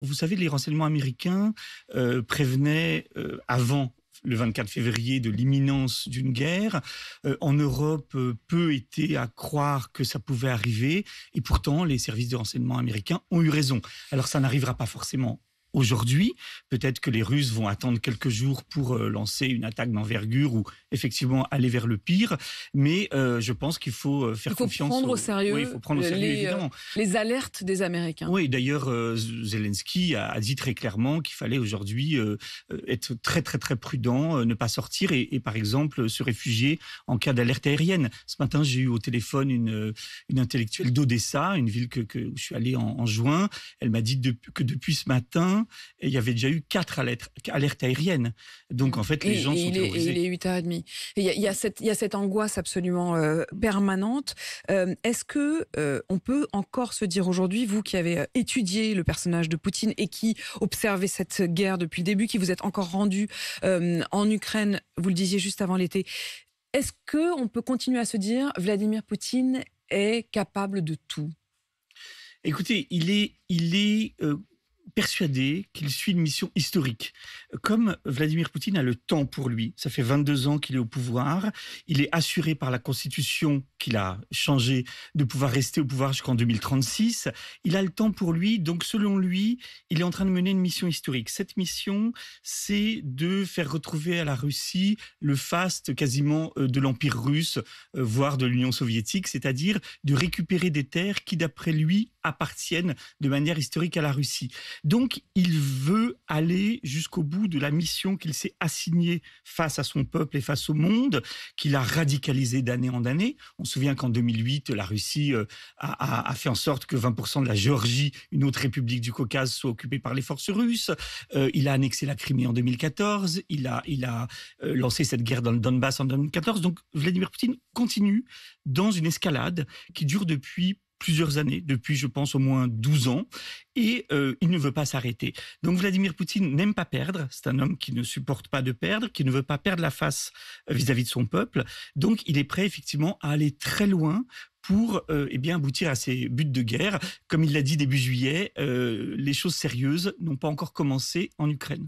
Vous savez, les renseignements américains prévenaient avant le 24 février de l'imminence d'une guerre. En Europe, peu étaient à croire que ça pouvait arriver. Et pourtant, les services de renseignement américains ont eu raison. Alors, ça n'arrivera pas forcément aujourd'hui. Peut-être que les Russes vont attendre quelques jours pour lancer une attaque d'envergure ou effectivement aller vers le pire. Mais je pense qu'il faut faire confiance. Prendre au sérieux, oui, il faut prendre au sérieux, évidemment. Les alertes des Américains. Oui, d'ailleurs, Zelensky a dit très clairement qu'il fallait aujourd'hui être très, très, très prudent, ne pas sortir et, par exemple, se réfugier en cas d'alerte aérienne. Ce matin, j'ai eu au téléphone une intellectuelle d'Odessa, une ville où je suis allé en juin. Elle m'a dit que depuis ce matin, il y avait déjà eu 4 alertes aériennes. Donc, en fait, les gens sont terrorisés. Il est 8h30. Il y a cette angoisse absolument permanente. Est-ce que on peut encore se dire aujourd'hui, vous qui avez étudié le personnage de Poutine et qui observez cette guerre depuis le début, qui vous êtes encore rendu en Ukraine, vous le disiez juste avant l'été, est-ce qu'on peut continuer à se dire Vladimir Poutine est capable de tout? Écoutez, il est persuadé qu'il suit une mission historique. Comme Vladimir Poutine a le temps pour lui, ça fait 22 ans qu'il est au pouvoir, il est assuré par la Constitution qu'il a changé de pouvoir rester au pouvoir jusqu'en 2036, il a le temps pour lui, donc selon lui, il est en train de mener une mission historique. Cette mission, c'est de faire retrouver à la Russie le faste quasiment de l'Empire russe, voire de l'Union soviétique, c'est-à-dire de récupérer des terres qui, d'après lui, appartiennent de manière historique à la Russie. Donc, il veut aller jusqu'au bout de la mission qu'il s'est assignée face à son peuple et face au monde, qu'il a radicalisé d'année en année. On se souvient qu'en 2008, la Russie a fait en sorte que 20% de la Géorgie, une autre république du Caucase, soit occupée par les forces russes. Il a annexé la Crimée en 2014. Il a lancé cette guerre dans le Donbass en 2014. Donc, Vladimir Poutine continue dans une escalade qui dure depuis plusieurs années, depuis, je pense, au moins 12 ans, et il ne veut pas s'arrêter. Donc Vladimir Poutine n'aime pas perdre, c'est un homme qui ne supporte pas de perdre, qui ne veut pas perdre la face vis-à-vis de son peuple, donc il est prêt effectivement à aller très loin pour aboutir à ses buts de guerre. Comme il l'a dit début juillet, les choses sérieuses n'ont pas encore commencé en Ukraine.